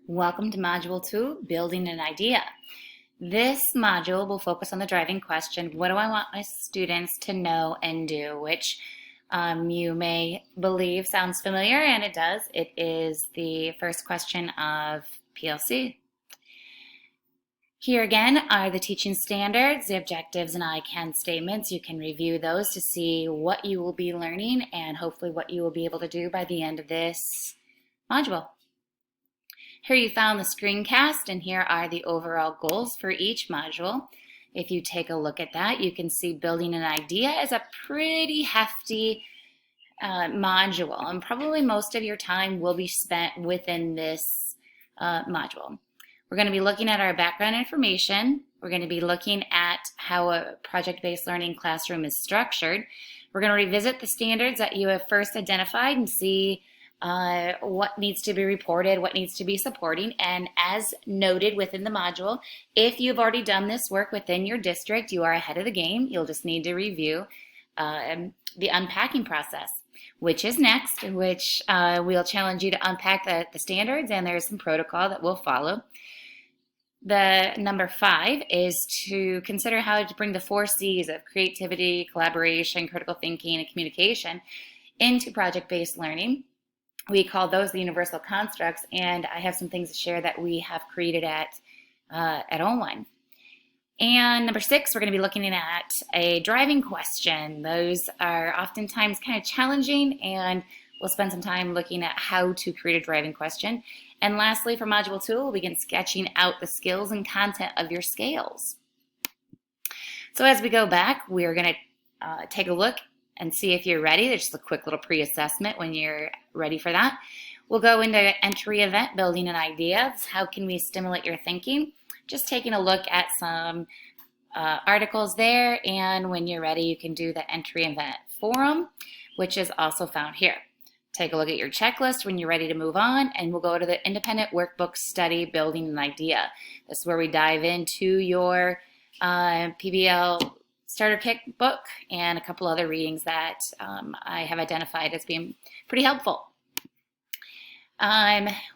Welcome to Module 2, Building an Idea. This module will focus on the driving question, what do I want my students to know and do, which you may believe sounds familiar, and it does. It is the first question of PLC. Here again are the teaching standards, the objectives, and I can statements. You can review those to see what you will be learning and hopefully what you will be able to do by the end of this module. Here you found the screencast, and here are the overall goals for each module. If you take a look at that, you can see building an idea is a pretty hefty module, and probably most of your time will be spent within this module. We're going to be looking at our background information. We're going to be looking at how a project-based learning classroom is structured. We're going to revisit the standards that you have first identified and see what needs to be reported, what needs to be supporting, and as noted within the module, if you've already done this work within your district, you are ahead of the game. You'll just need to review the unpacking process, which is next, which we'll challenge you to unpack the standards, and there's some protocol that we'll follow. The number 5 is to consider how to bring the 4 C's of creativity, collaboration, critical thinking, and communication into project-based learning. We call those the universal constructs, and I have some things to share that we have created at Online. And number 6, we're going to be looking at a driving question. Those are oftentimes kind of challenging, and we'll spend some time looking at how to create a driving question. And lastly, for Module 2, we'll begin sketching out the skills and content of your scales. So as we go back, we're going to take a look and see if you're ready. There's just a quick little pre-assessment when you're ready for that. We'll go into entry event, building an idea. How can we stimulate your thinking? Just taking a look at some articles there, and when you're ready, you can do the entry event forum, which is also found here. Take a look at your checklist when you're ready to move on, and we'll go to the independent workbook study, building an idea. This is where we dive into your PBL starter kit book and a couple other readings that I have identified as being pretty helpful.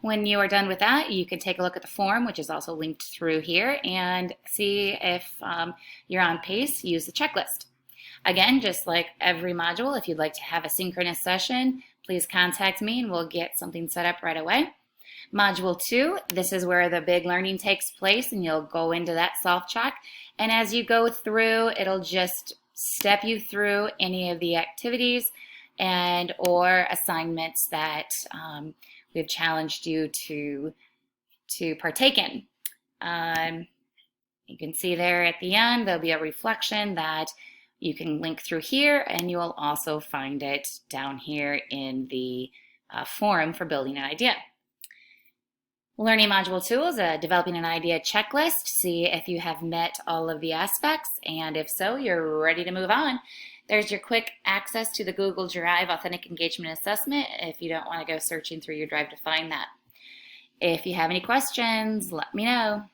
When you are done with that, you can take a look at the form, which is also linked through here, and see if you're on pace. Use the checklist. Again, just like every module, if you'd like to have a synchronous session, please contact me and we'll get something set up right away. Module 2, this is where the big learning takes place, and you'll go into that soft chalk. And as you go through, it'll just step you through any of the activities and or assignments that we've challenged you to partake in. You can see there at the end, there'll be a reflection that you can link through here, and you will also find it down here in the forum for building an idea. Learning Module 2 is a developing an idea checklist. See if you have met all of the aspects, and if so, you're ready to move on. There's your quick access to the Google Drive Authentic Engagement Assessment if you don't want to go searching through your drive to find that. If you have any questions, let me know.